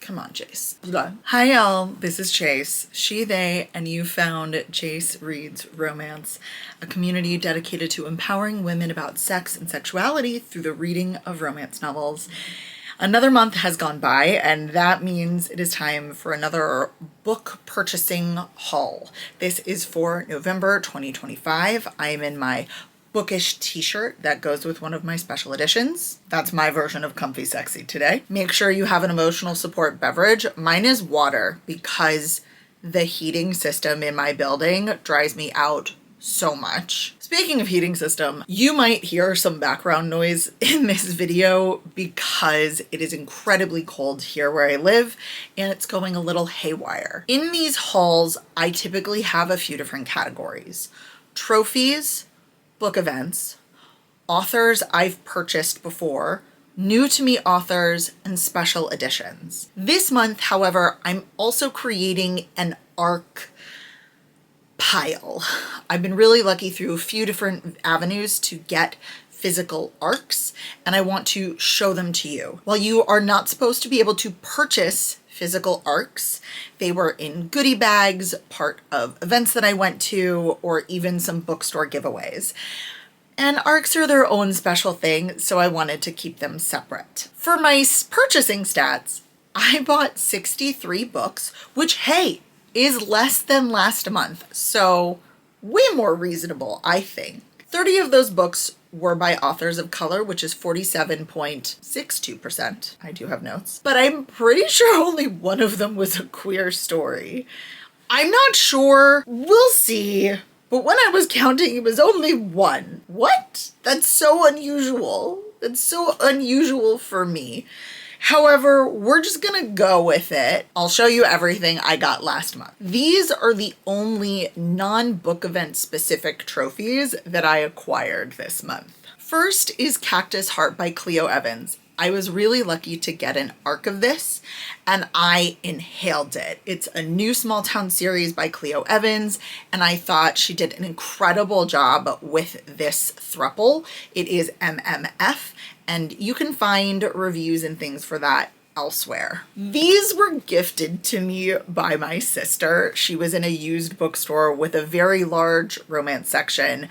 Come on, Chase. Blah. Hi, y'all. This is Chase, she, they, and you found Chase Reads Romance, a community dedicated to empowering women about sex and sexuality through the reading of romance novels. Another month has gone by, and that means it is time for another book purchasing haul. This is for November 2025. I am in my bookish t-shirt that goes with one of my special editions. That's my version of comfy sexy today. Make sure you have an emotional support beverage. Mine is water because the heating system in my building dries me out so much. Speaking of heating system, you might hear some background noise in this video because it is incredibly cold here where I live and it's going a little haywire. In these hauls, I typically have a few different categories: trophies, book events, authors I've purchased before, new to me authors, and special editions. This month, however, I'm also creating an ARC pile. I've been really lucky through a few different avenues to get physical ARCs, and I want to show them to you. While you are not supposed to be able to purchase physical ARCs, they were in goodie bags, part of events that I went to, or even some bookstore giveaways. And ARCs are their own special thing, so I wanted to keep them separate. For my purchasing stats, I bought 63 books, which, hey, is less than last month, so way more reasonable, I think. 30 of those books were by authors of color, which is 47.62%. I do have notes, but I'm pretty sure only one of them was a queer story. I'm not sure. We'll see. But when I was counting, it was only one. What? That's so unusual. That's so unusual for me. However, we're just gonna go with it. I'll show you everything I got last month. These are the only non-book event specific trophies that I acquired this month. First is Cactus Heart by Cleo Evans. I was really lucky to get an ARC of this, and I inhaled it. It's a new small town series by Cleo Evans, and I thought she did an incredible job with this throuple. It is MMF, and you can find reviews and things for that elsewhere. These were gifted to me by my sister. She was in a used bookstore with a very large romance section,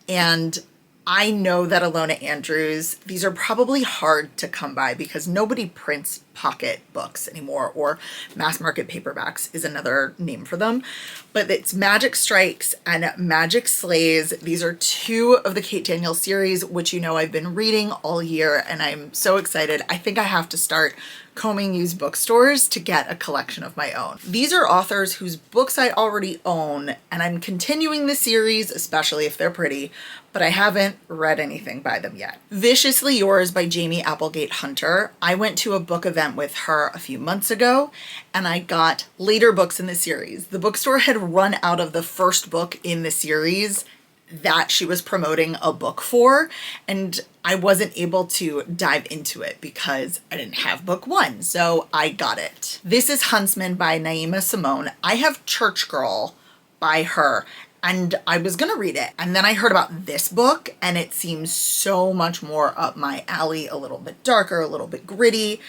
and I know that Alona Andrews, these are probably hard to come by because nobody prints pocket books anymore, or mass market paperbacks is another name for them. But it's Magic Strikes and Magic Slays. These are two of the Kate Daniels series, which you know I've been reading all year, and I'm so excited. I think I have to start combing used bookstores to get a collection of my own. These are authors whose books I already own, and I'm continuing the series, especially if they're pretty, but I haven't read anything by them yet. Viciously Yours by Jamie Applegate Hunter. I went to a book event with her a few months ago, and I got later books in the series. The bookstore had run out of the first book in the series that she was promoting a book for, and I wasn't able to dive into it because I didn't have book one, so I got it. This is Huntsman by Naima Simone. I have Church Girl by her, and I was gonna read it, and then I heard about this book, and it seems so much more up my alley, a little bit darker, a little bit gritty.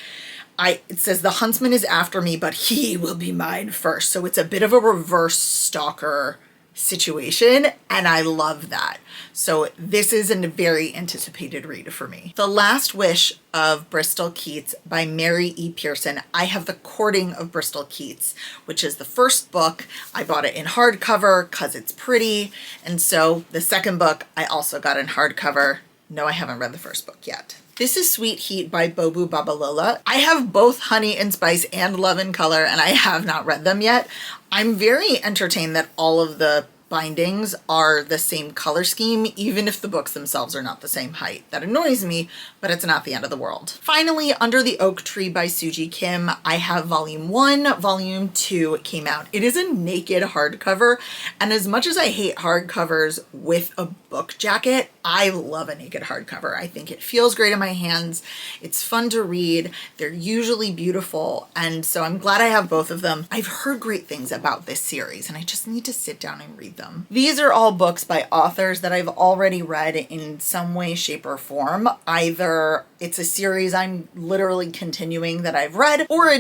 It says the huntsman is after me, but he will be mine first. So it's a bit of a reverse stalker situation, and I love that. So this is a very anticipated read for me. The Last Wish of Bristol Keats by Mary E. Pearson. I have The Courting of Bristol Keats, which is the first book. I bought it in hardcover because it's pretty, and so the second book I also got in hardcover. No, I haven't read the first book yet. This is Sweet Heat by Bobu Babalola. I have both Honey and Spice and Love and Color, and I have not read them yet. I'm very entertained that all of the bindings are the same color scheme, even if the books themselves are not the same height. That annoys me, but it's not the end of the world. Finally, Under the Oak Tree by Suji Kim. I have volume 1, volume 2 came out. It is a naked hardcover, and as much as I hate hardcovers with a book jacket, I love a naked hardcover. I think it feels great in my hands. It's fun to read. They're usually beautiful, and so I'm glad I have both of them. I've heard great things about this series, and I just need to sit down and read them them. These are all books by authors that I've already read in some way, shape, or form. Either it's a series I'm literally continuing that I've read, or a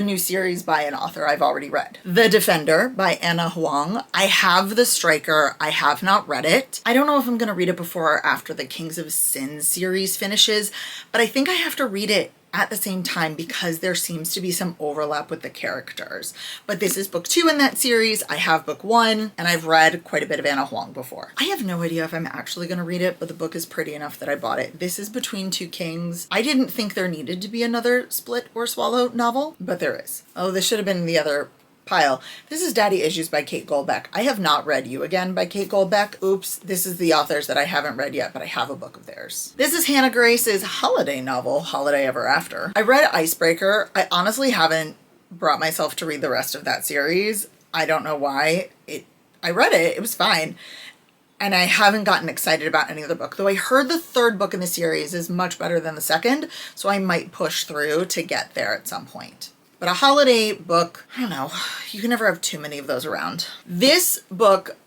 new series by an author I've already read. The Defender by Anna Huang. I have The Striker. I have not read it. I don't know if I'm going to read it before or after the Kings of Sin series finishes, but I think I have to read it at the same time because there seems to be some overlap with the characters. But this is book 2 in that series. I have book 1, and I've read quite a bit of Anna Huang before. I have no idea if I'm actually going to read it, but the book is pretty enough that I bought it. This is Between Two Kings. I didn't think there needed to be another Split or Swallow novel, but there is. Oh, this should have been in the other pile. This is Daddy Issues by Kate Goldbeck. I have not read You Again by Kate Goldbeck. Oops, this is the authors that I haven't read yet, but I have a book of theirs. This is Hannah Grace's holiday novel, Holiday Ever After. I read Icebreaker. I honestly haven't brought myself to read the rest of that series. I don't know why. I read it, it was fine. And I haven't gotten excited about any other book, though I heard the third book in the series is much better than the second, so I might push through to get there at some point. But a holiday book, I don't know, you can never have too many of those around. This book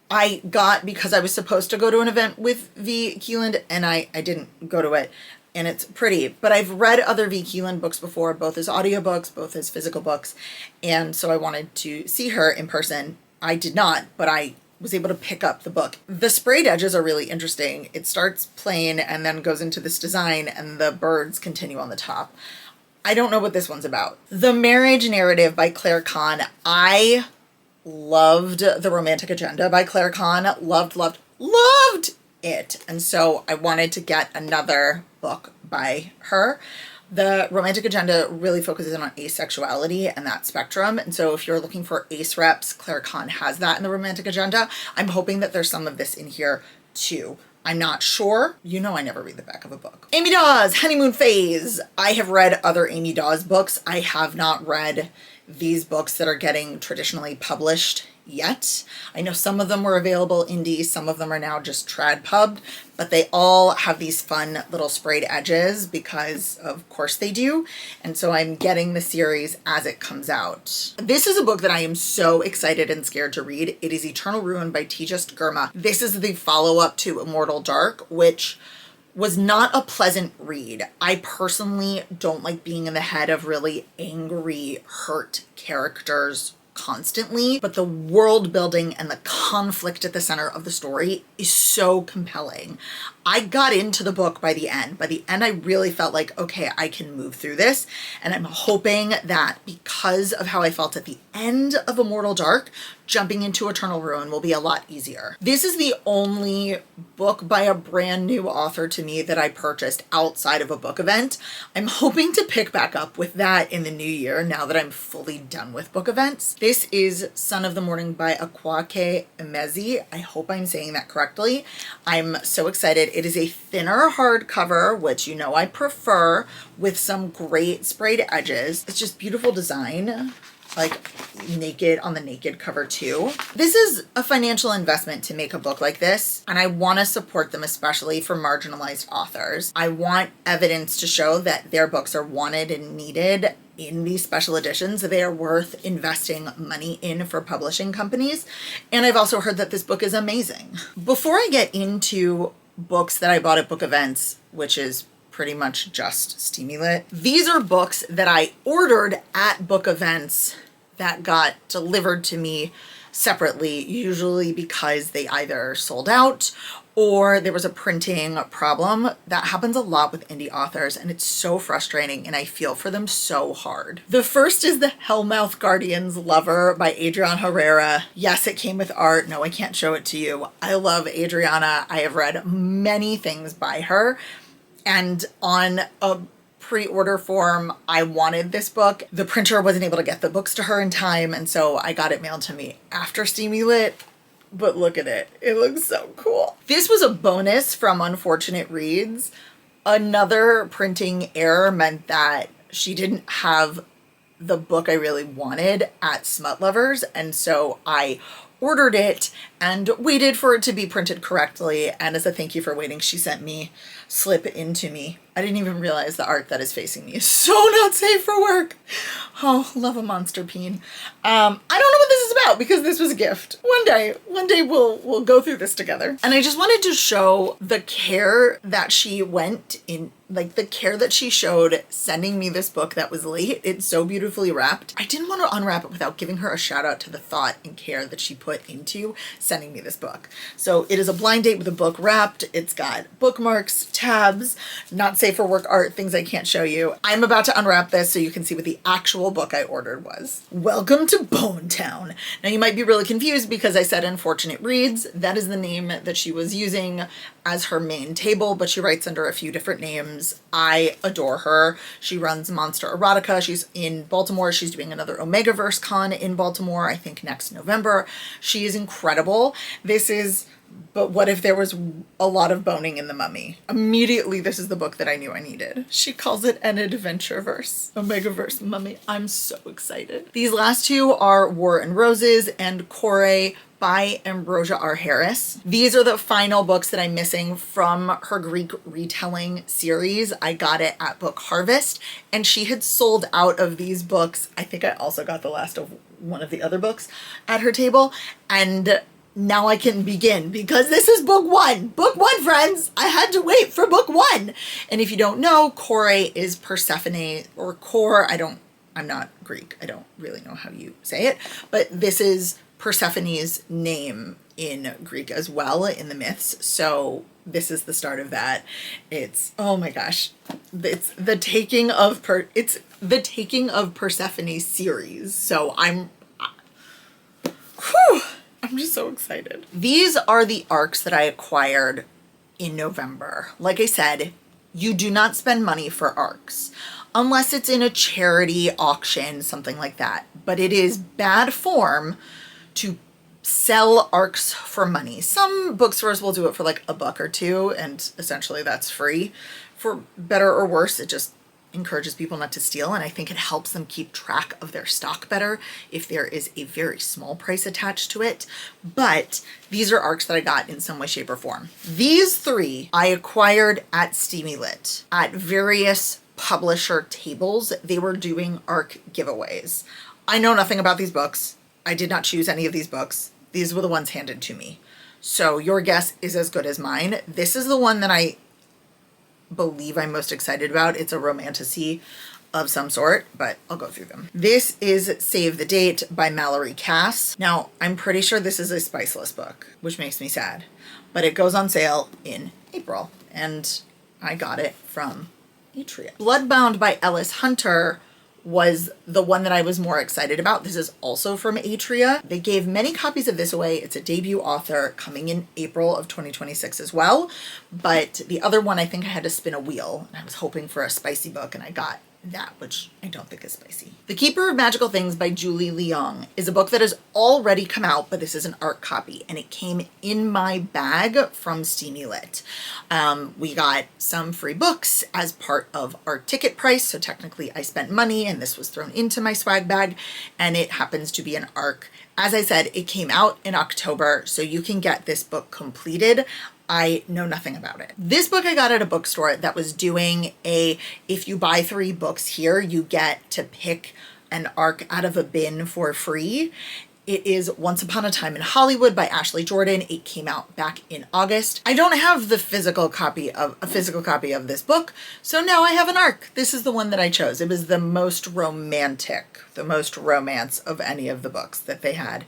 I got because I was supposed to go to an event with V. Keeland, and I didn't go to it, and it's pretty. But I've read other V. Keeland books before, both as audiobooks, both as physical books, and so I wanted to see her in person. I did not, but I was able to pick up the book. The sprayed edges are really interesting. It starts plain and then goes into this design, and the birds continue on the top. I don't know what this one's about. The Marriage Narrative by Claire Kahn. I loved The Romantic Agenda by Claire Kahn. Loved it. And so I wanted to get another book by her. The Romantic Agenda really focuses on asexuality and that spectrum. And so if you're looking for ace reps, Claire Kahn has that in The Romantic Agenda. I'm hoping that there's some of this in here too. I'm not sure. You know I never read the back of a book. Amy Dawes, Honeymoon Phase. I have read other Amy Dawes books. I have not read these books that are getting traditionally published yet. I know some of them were available indie, some of them are now just trad pubbed, but they all have these fun little sprayed edges because of course they do. And so I'm getting the series as it comes out. This is a book that I am so excited and scared to read. It is Eternal Ruin by Tejas Gurma. This is the follow-up to Immortal Dark, which was not a pleasant read. I personally don't like being in the head of really angry, hurt characters constantly, but the world building and the conflict at the center of the story is so compelling. I got into the book by the end. By the end, I really felt like, okay, I can move through this. And I'm hoping that because of how I felt at the end of Immortal Dark, jumping into Eternal Ruin will be a lot easier. This is the only book by a brand new author to me that I purchased outside of a book event. I'm hoping to pick back up with that in the new year now that I'm fully done with book events. This is Son of the Morning by Akwaeke Emezi. I hope I'm saying that correctly. I'm so excited. It is a thinner hardcover, which you know I prefer, with some great sprayed edges. It's just beautiful design, like naked on the naked cover too. This is a financial investment to make a book like this, and I want to support them, especially for marginalized authors. I want evidence to show that their books are wanted and needed in these special editions. They are worth investing money in for publishing companies. And I've also heard that this book is amazing. Before I get into books that I bought at book events, which is pretty much just Steamy Lit, these are books that I ordered at book events that got delivered to me separately, usually because they either sold out or there was a printing problem. That happens a lot with indie authors, and it's so frustrating, and I feel for them so hard. The first is The Hellmouth Guardian's Lover by Adriana Herrera. Yes, it came with art. No, I can't show it to you. I love Adriana. I have read many things by her, and on a pre-order form, I wanted this book. The printer wasn't able to get the books to her in time, and so I got it mailed to me after Steamy Lit. But look at it. It looks so cool. This was a bonus from Unfortunate Reads. Another printing error meant that she didn't have the book I really wanted at Smut Lovers, and so I ordered it and waited for it to be printed correctly, and as a thank you for waiting, she sent me Slip Into Me. I didn't even realize the art that is facing me is so not safe for work. Oh, love a monster peen. I don't know what this is about because this was a gift. One day we'll go through this together. And I just wanted to show the care that she went in, like the care that she showed sending me this book that was late. It's so beautifully wrapped. I didn't want to unwrap it without giving her a shout out to the thought and care that she put into sending me this book. So it is a blind date with a book wrapped. It's got bookmarks, tabs, not safe for work art, things I can't show you. I'm about to unwrap this so you can see what the actual book I ordered was. Welcome to Bone Town. Now you might be really confused because I said Unfortunate Reads. That is the name that she was using as her main table, but she writes under a few different names. I adore her. She runs Monster Erotica. She's in Baltimore. She's doing another Omegaverse con in Baltimore, I think next November. She is incredible. This is But What If There Was a Lot of Boning in the Mummy? Immediately, this is the book that I knew I needed. She calls it an adventure-verse, Omegaverse Mummy. I'm so excited. These last two are War and Roses and Kore by Ambrosia R. Harris. These are the final books that I'm missing from her Greek retelling series. I got it at Book Harvest, and she had sold out of these books. I think I also got the last of one of the other books at her table, and now I can begin because this is book one. Book one, friends. I had to wait for book one. And if you don't know, Kore is Persephone, or Kor. I'm not Greek. I don't really know how you say it, but this is Persephone's name in Greek as well in the myths. So this is the start of that. It's, oh my gosh, it's the taking of Persephone series. So I'm just so excited. These are the arcs that I acquired in November. Like I said, you do not spend money for arcs unless it's in a charity auction, something like that. But it is bad form to sell arcs for money. Some bookstores will do it for like $1 or $2, and essentially that's free. For better or worse, it just encourages people not to steal, and I think it helps them keep track of their stock better if there is a very small price attached to it. But these are arcs that I got in some way, shape, or form. These three I acquired at Steamy Lit at various publisher tables. They were doing arc giveaways. I know nothing about these books. I did not choose any of these books. These were the ones handed to me. So your guess is as good as mine. This is the one that I believe I'm most excited about. It's a romantasy of some sort, but I'll go through them. This is Save the Date by Mallory Cass. Now, I'm pretty sure this is a Spiceless book, which makes me sad, but it goes on sale in April, and I got it from Atria. Bloodbound by Ellis Hunter was the one that I was more excited about. This is also from Atria. They gave many copies of this away. It's a debut author coming in April of 2026 as well. But the other one, I think I had to spin a wheel, and I was hoping for a spicy book, and I got that, which I don't think is spicy. The Keeper of Magical Things by Julie Leong is a book that has already come out, but this is an art copy, and it came in my bag from Steamy Lit. We got some free books as part of our ticket price, so technically I spent money, and this was thrown into my swag bag, and it happens to be an ARC. As I said, it came out in October, so you can get this book completed. I know nothing about it. This book I got at a bookstore that was doing if you buy 3 books here, you get to pick an ARC out of a bin for free. It is Once Upon a Time in Hollywood by Ashley Jordan. It came out back in August. I don't have a physical copy of this book, so now I have an ARC. This is the one that I chose. It was the most romantic, the most romance of any of the books that they had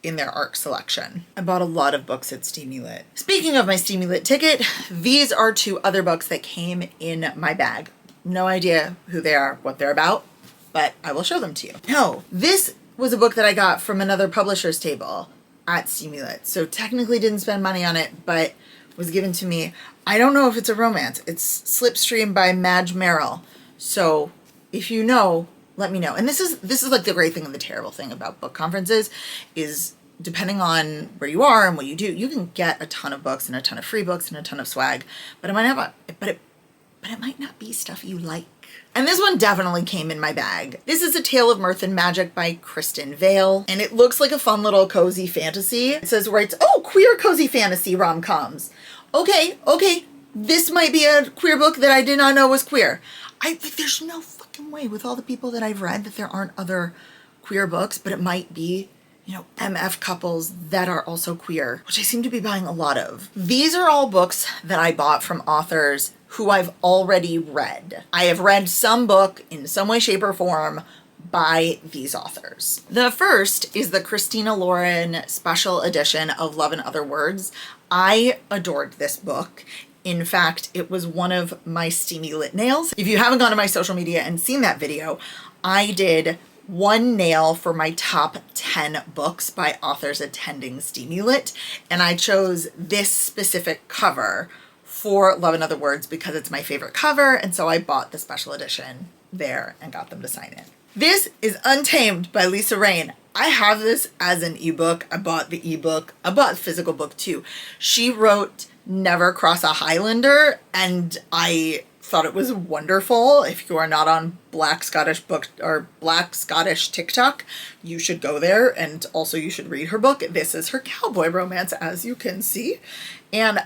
in their ARC selection. I bought a lot of books at Steamy Lit. Speaking of my Steamy Lit ticket, these are 2 other books that came in my bag. No idea who they are, what they're about, but I will show them to you. No, this was a book that I got from another publisher's table at Steamy Lit. So technically didn't spend money on it, but was given to me. I don't know if it's a romance. It's Slipstream by Madge Merrill. So if you know, let me know. And this is like the great thing and the terrible thing about book conferences is depending on where you are and what you do, you can get a ton of books and a ton of free books and a ton of swag, but it might not be stuff you like. And this one definitely came in my bag. This is A Tale of Mirth and Magic by Kristen Vale, and it looks like a fun little cozy fantasy. It says writes, oh, queer cozy fantasy rom-coms. Okay, this might be a queer book that I did not know was queer. There's no fucking fucking way with all the people that I've read that there aren't other queer books, but it might be, you know, MF couples that are also queer, which I seem to be buying a lot of. These are all books that I bought from authors who I've already read. I have read some book in some way, shape, or form by these authors. The first is the Christina Lauren special edition of Love and Other Words. I adored this book. In fact, it was one of my steamy lit nails. If you haven't gone to my social media and seen that video, I did one nail for my top 10 books by authors attending Steamy Lit, and I chose this specific cover for Love and Other Words because it's my favorite cover, and so I bought the special edition there and got them to sign it. This is Untamed by Lisa Rain. I have this as an ebook. I bought the ebook. I bought the physical book too. She wrote Never Cross a Highlander, and I thought it was wonderful. If you are not on Black Scottish book or Black Scottish TikTok, you should go there, and also you should read her book. This is her cowboy romance, as you can see. And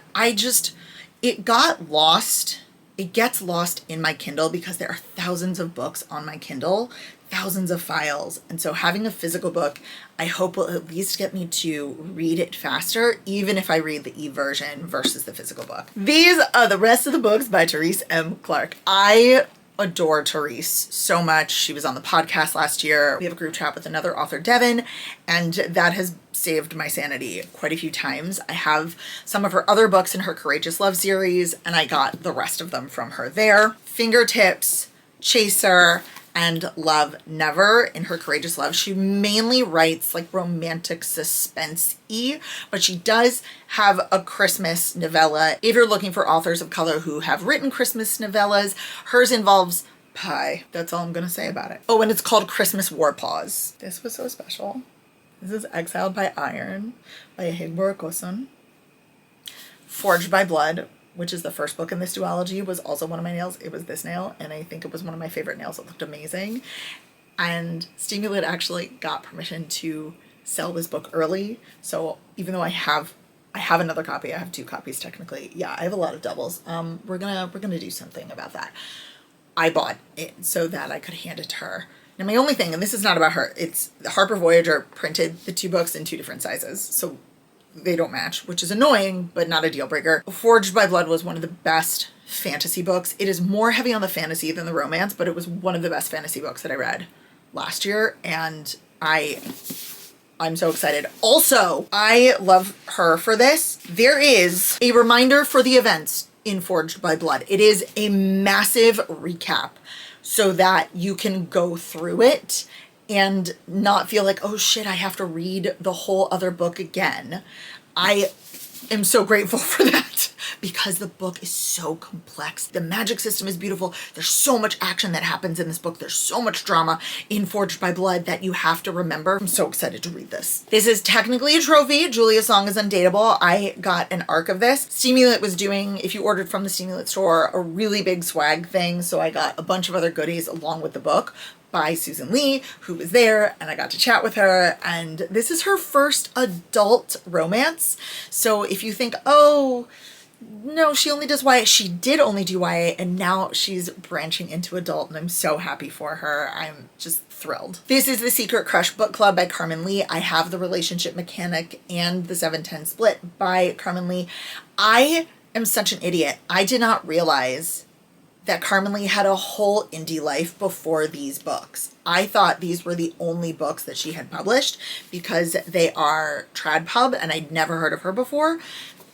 it got lost. It gets lost in my Kindle because there are thousands of books on my Kindle, thousands of files. And so having a physical book, I hope will at least get me to read it faster, even if I read the e-version versus the physical book. These are the rest of the books by Therese M. Clarke. I adore Therese so much. She was on the podcast last year. We have a group chat with another author, Devin, and that has saved my sanity quite a few times. I have some of her other books in her Courageous Love series, and I got the rest of them from her there. Fingertips, Chaser, and Love Never in her Courageous Love. She mainly writes like romantic suspense-y, but she does have a Christmas novella. If you're looking for authors of color who have written Christmas novellas, hers involves pie. That's all I'm gonna say about it. Oh, and it's called Christmas Warpaws. This was so special. This is Exiled by Iron by Higbor Goson. Forged by Blood, which is the first book in this duology, was also one of my nails. It was this nail, and I think it was one of my favorite nails. It looked amazing. And Steamy Lit actually got permission to sell this book early. So even though I have another copy, I have 2 copies technically. Yeah, I have a lot of doubles. We're gonna do something about that. I bought it so that I could hand it to her. Now my only thing, and this is not about her, it's Harper Voyager printed the 2 books in 2 different sizes. So they don't match, which is annoying, but not a deal breaker. Forged by Blood was one of the best fantasy books. It is more heavy on the fantasy than the romance, but it was one of the best fantasy books that I read last year, and I'm so excited. Also, I love her for this. There is a reminder for the events in Forged by Blood. It is a massive recap so that you can go through it and not feel like, oh shit, I have to read the whole other book again. I am so grateful for that because the book is so complex. The magic system is beautiful. There's so much action that happens in this book. There's so much drama in Forged by Blood that you have to remember. I'm so excited to read this. This is technically a trophy. Julia Song is Undateable. I got an arc of this. Steamy Lit was doing, if you ordered from the Steamy Lit store, a really big swag thing. So I got a bunch of other goodies along with the book by Susan Lee, who was there, and I got to chat with her, and this is her first adult romance. So if you think, oh, no, she only does YA, she did only do YA, and now she's branching into adult, and I'm so happy for her. I'm just thrilled. This is The Secret Crush Book Club by Carmen Lee. I have The Relationship Mechanic and The 710 Split by Carmen Lee. I am such an idiot. I did not realize that Carmen Lee had a whole indie life before these books. I thought these were the only books that she had published because they are trad pub and I'd never heard of her before.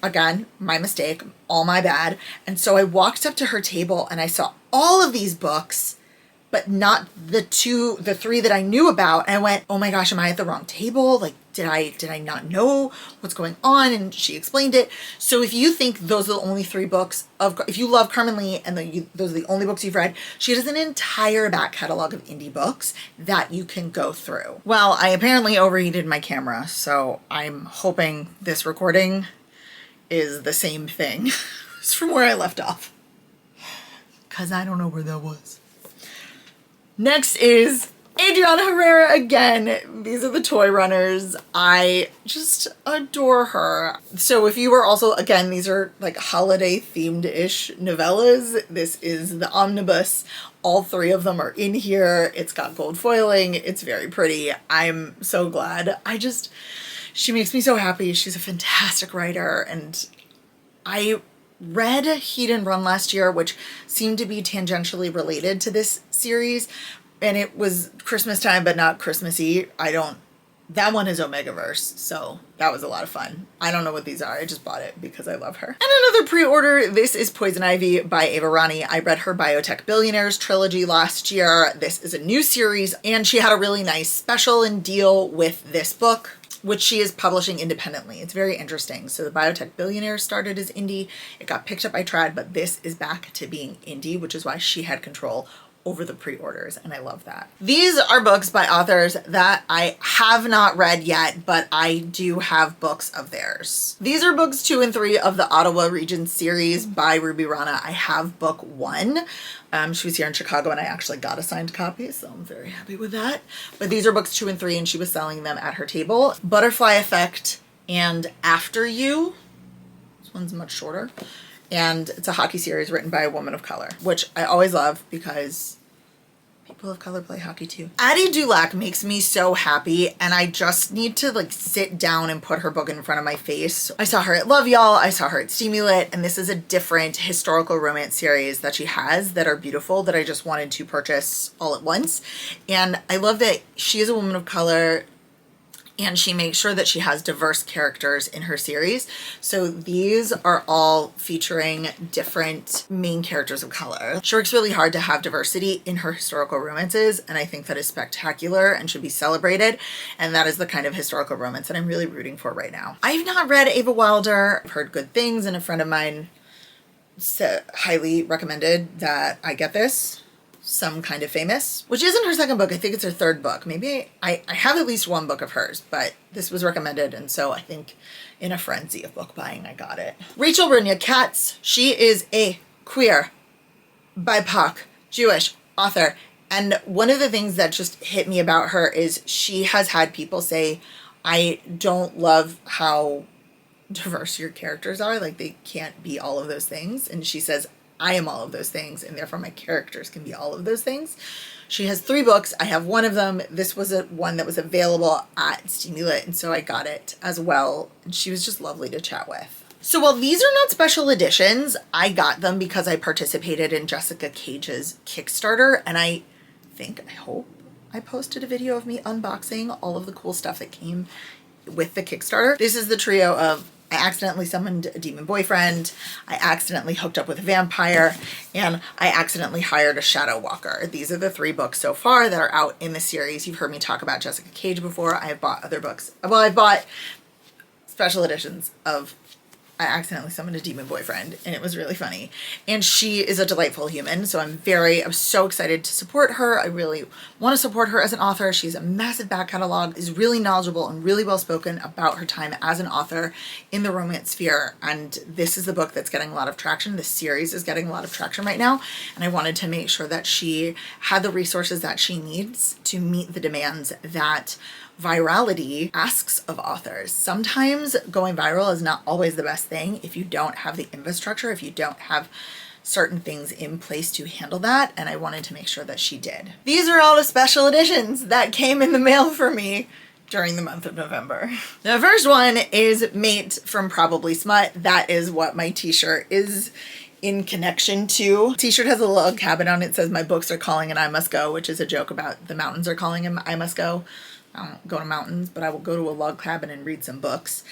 Again, my mistake, all my bad. And so I walked up to her table and I saw all of these books, but not the 3 that I knew about. And I went, oh my gosh, am I at the wrong table? Like, did I not know what's going on? And she explained it. So if you think those are the only 3 books if you love Carmen Lee and those are the only books you've read, she has an entire back catalog of indie books that you can go through. Well, I apparently overheated my camera, so I'm hoping this recording is the same thing. It's from where I left off, because I don't know where that was. Next is Adriana Herrera again. These are the Toy Runners. I just adore her. So if you were also, again, these are like holiday themed-ish novellas. This is the omnibus. All three of them are in here. It's got gold foiling. It's very pretty. I'm so glad. She makes me so happy. She's a fantastic writer, and I read Heat and Run last year, which seemed to be tangentially related to this series, and it was Christmas time, but not Christmassy. That one is Omegaverse, so that was a lot of fun. I don't know what these are. I just bought it because I love her. And another pre-order, this is Poison Ivy by Ava Rani. I read her Biotech Billionaires trilogy last year. This is a new series, and she had a really nice special and deal with this book, which she is publishing independently. It's very interesting. So the Biotech Billionaires started as indie. It got picked up by Trad, but this is back to being indie, which is why she had control over the pre-orders, and I love that. These are books by authors that I have not read yet, but I do have books of theirs. These are books 2 and 3 of the Ottawa Region series by Ruby Rana. I have book 1. She was here in Chicago, and I actually got a signed copy, so I'm very happy with that. But these are books 2 and 3, and she was selling them at her table. Butterfly Effect and After You. This one's much shorter. And it's a hockey series written by a woman of color, which I always love because people of color play hockey too. Addie Dulac makes me so happy, and I just need to like sit down and put her book in front of my face. I saw her at Love Y'all, I saw her at Steamy-Lit, and this is a different historical romance series that she has that are beautiful that I just wanted to purchase all at once. And I love that she is a woman of color, and she makes sure that she has diverse characters in her series. So these are all featuring different main characters of color. She works really hard to have diversity in her historical romances, and I think that is spectacular and should be celebrated. And that is the kind of historical romance that I'm really rooting for right now. I've not read Ava Wilder. I've heard good things, and a friend of mine highly recommended that I get this. Some Kind of Famous, which isn't her second book. I think it's her third book. Maybe I have at least one book of hers, but this was recommended, and so I think in a frenzy of book buying, I got it. Rachel Runya Katz. She is a queer, BIPOC, Jewish author, and one of the things that just hit me about her is she has had people say, I don't love how diverse your characters are. Like, they can't be all of those things. And she says, I am all of those things, and therefore my characters can be all of those things. She has 3 books. I have one of them. This was one that was available at Steamy-Lit, and so I got it as well. And she was just lovely to chat with. So while these are not special editions, I got them because I participated in Jessica Cage's Kickstarter, and I hope I posted a video of me unboxing all of the cool stuff that came with the Kickstarter. This is the trio of I accidentally summoned a demon boyfriend, I accidentally hooked up with a vampire, and I accidentally hired a shadow walker. These are the 3 books so far that are out in the series. You've heard me talk about Jessica Cage before. I have bought other books. Well, I bought special editions of I accidentally summoned a demon boyfriend, and it was really funny. And she is a delightful human, so I'm so excited to support her. I really want to support her as an author. She's a massive back catalog, is really knowledgeable and really well spoken about her time as an author in the romance sphere. And this is the book that's getting a lot of traction. This series is getting a lot of traction right now, and I wanted to make sure that she had the resources that she needs to meet the demands that virality asks of authors. Sometimes going viral is not always the best thing if you don't have the infrastructure, if you don't have certain things in place to handle that, and I wanted to make sure that she did. These are all the special editions that came in the mail for me during the month of November. The first one is Mate from Probably Smut. That is what my t-shirt is in connection to. T-shirt has a log cabin on it. It says, my books are calling and I must go, which is a joke about the mountains are calling and I must go. I don't go to mountains, but I will go to a log cabin and read some books.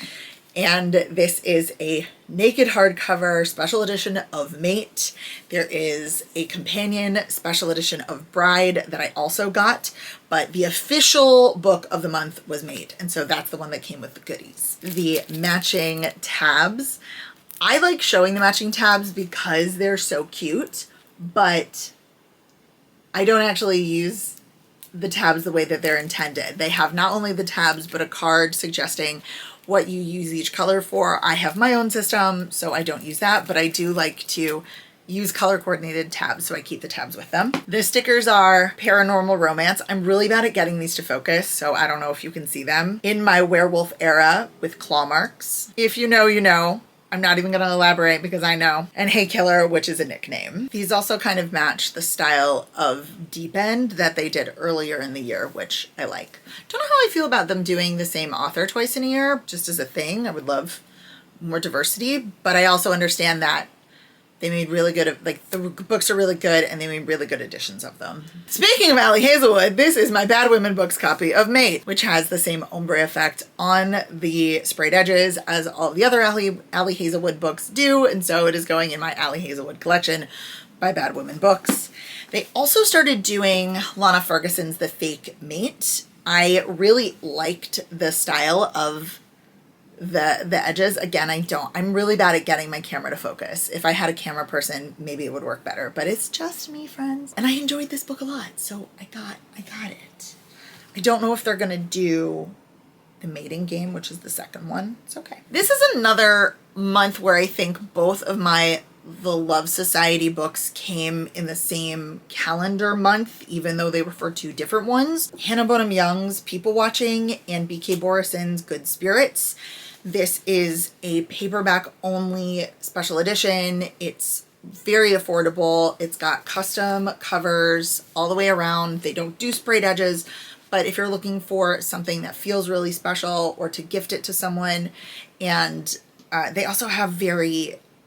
And this is a naked hardcover special edition of Mate. There is a companion special edition of Bride that I also got, but the official book of the month was Mate, and so that's the one that came with the goodies. The matching tabs. I like showing the matching tabs because they're so cute, but I don't actually use the tabs the way that they're intended. They have not only the tabs, but a card suggesting what you use each color for. I have my own system, so I don't use that, but I do like to use color coordinated tabs, so I keep the tabs with them. The stickers are Paranormal Romance. I'm really bad at getting these to focus, so I don't know if you can see them. In My Werewolf Era with claw marks. If you know, you know. I'm not even going to elaborate because I know. And Hey Killer, which is a nickname. These also kind of match the style of Deep End that they did earlier in the year, which I like. Don't know how I feel about them doing the same author twice in a year, just as a thing. I would love more diversity, but I also understand that they made really good, like the books are really good and they made really good editions of them. Speaking of Ali Hazelwood, this is my Bad Women Books copy of Mate, which has the same ombre effect on the sprayed edges as all the other Ali Hazelwood books do. And so it is going in my Ali Hazelwood collection by Bad Women Books. They also started doing Lana Ferguson's The Fake Mate. I really liked the style of the edges. Again, I'm really bad at getting my camera to focus. If I had a camera person, maybe it would work better, but it's just me, friends. And I enjoyed this book a lot, so I got it. I don't know if they're gonna do The Mating Game, which is the second one. It's okay. This is another month where I think both of my The Love Society books came in the same calendar month, even though they were for two different ones. Hannah Bonham Young's People Watching and B.K. Borison's Good Spirits. This is a paperback only special edition. It's very affordable. It's got custom covers all the way around. They don't do sprayed edges, but if you're looking for something that feels really special or to gift it to someone, and they also have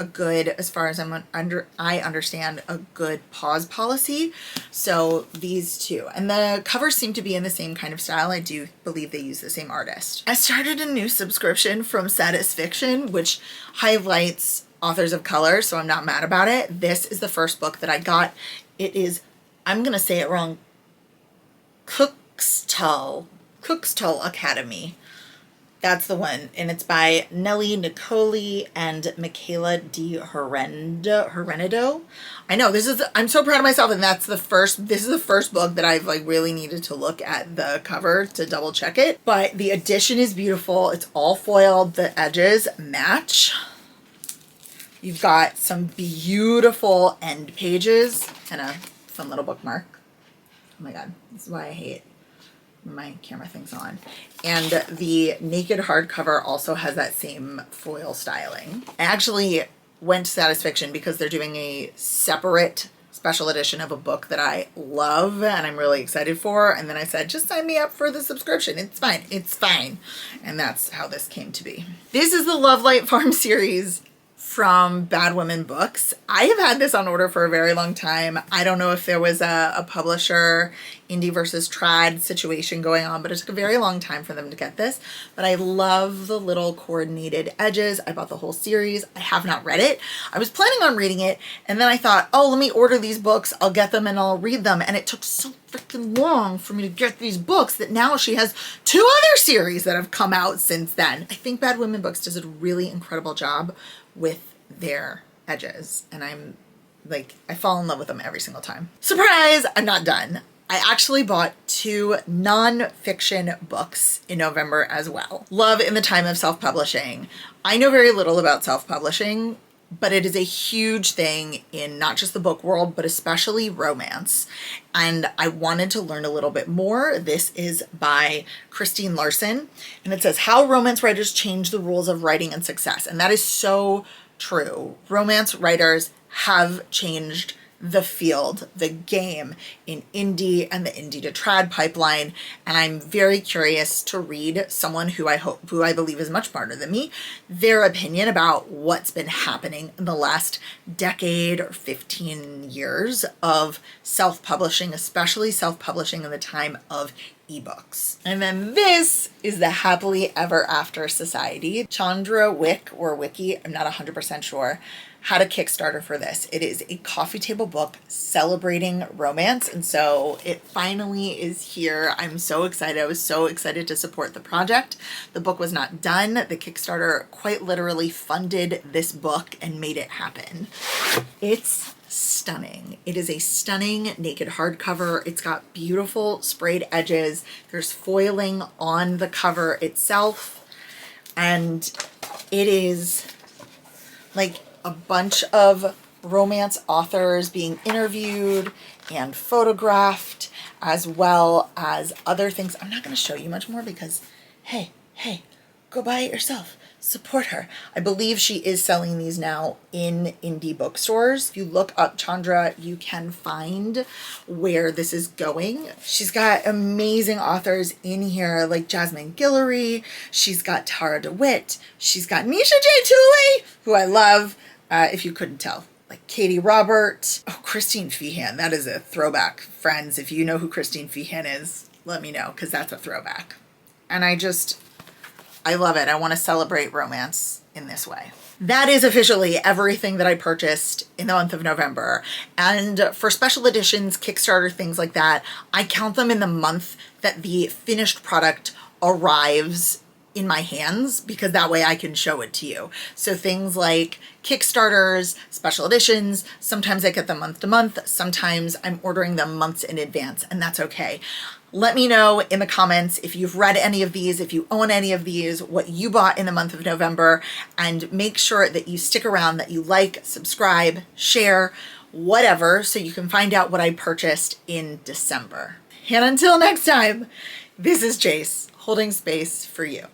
a good, as far as I understand, a good pause policy. So these two. And the covers seem to be in the same kind of style. I do believe they use the same artist. I started a new subscription from Satisfiction, which highlights authors of color, so I'm not mad about it. This is the first book that I got. It is, I'm going to say it wrong, Cookstull Academy. That's the one, and it's by Nellie Nicoli and Michaela Di Herenido. I know, I'm so proud of myself, and this is the first book that I've like really needed to look at the cover to double check it. But the edition is beautiful. It's all foiled. The edges match. You've got some beautiful end pages and a fun little bookmark. Oh my God, this is why I hate my camera thing's on. And the naked hardcover also has that same foil styling. I actually went to Satisfiction because they're doing a separate special edition of a book that I love and I'm really excited for. And then I said, just sign me up for the subscription. It's fine. It's fine. And that's how this came to be. This is the Love Light Farm series from Bad Women Books. I have had this on order for a very long time. I don't know if there was a publisher indie versus trad situation going on, but it took a very long time for them to get this. But I love the little coordinated edges. I bought the whole series. I have not read it. I was planning on reading it, and then I thought, oh, let me order these books. I'll get them and I'll read them. And it took so freaking long for me to get these books that now she has two other series that have come out since then. I think Bad Women Books does a really incredible job with their edges, and I fall in love with them every single time. Surprise! I'm not done. I actually bought two non-fiction books in November as well. Love in the Time of Self-Publishing. I know very little about self-publishing, but it is a huge thing in not just the book world, but especially romance. And I wanted to learn a little bit more. This is by Christine Larson, and it says How Romance Writers Change the Rules of Writing and Success. And that is so true. Romance writers have changed the field, the game in indie and the indie to trad pipeline. And I'm very curious to read someone who I believe is much smarter than me, their opinion about what's been happening in the last decade or 15 years of self-publishing, especially self-publishing in the time of ebooks. And then this is the Happily Ever After Society. Chandra Wick or Wiki, I'm not 100% sure, had a Kickstarter for this. It is a coffee table book celebrating romance, and so it finally is here. I'm so excited. I was so excited to support the project. The book was not done. The Kickstarter quite literally funded this book and made it happen. It's stunning. It is a stunning naked hardcover. It's got beautiful sprayed edges. There's foiling on the cover itself, and it is like a bunch of romance authors being interviewed and photographed, as well as other things. I'm not going to show you much more because, hey, go buy it yourself. Support her. I believe she is selling these now in indie bookstores. If you look up Chandra, you can find where this is going. She's got amazing authors in here like Jasmine Guillory. She's got Tara DeWitt. She's got Nisha J. Tooley, who I love, if you couldn't tell. Like Katie Robert. Oh, Christine Feehan. That is a throwback. Friends, if you know who Christine Feehan is, let me know, because that's a throwback. And I love it. I want to celebrate romance in this way. That is officially everything that I purchased in the month of November. And for special editions, Kickstarter, things like that, I count them in the month that the finished product arrives in my hands, because that way I can show it to you. So things like Kickstarters, special editions, sometimes I get them month to month, sometimes I'm ordering them months in advance, and that's okay. Let me know in the comments if you've read any of these, if you own any of these, what you bought in the month of November, and make sure that you stick around, that you like, subscribe, share, whatever, so you can find out what I purchased in December. And until next time, this is Jace, holding space for you.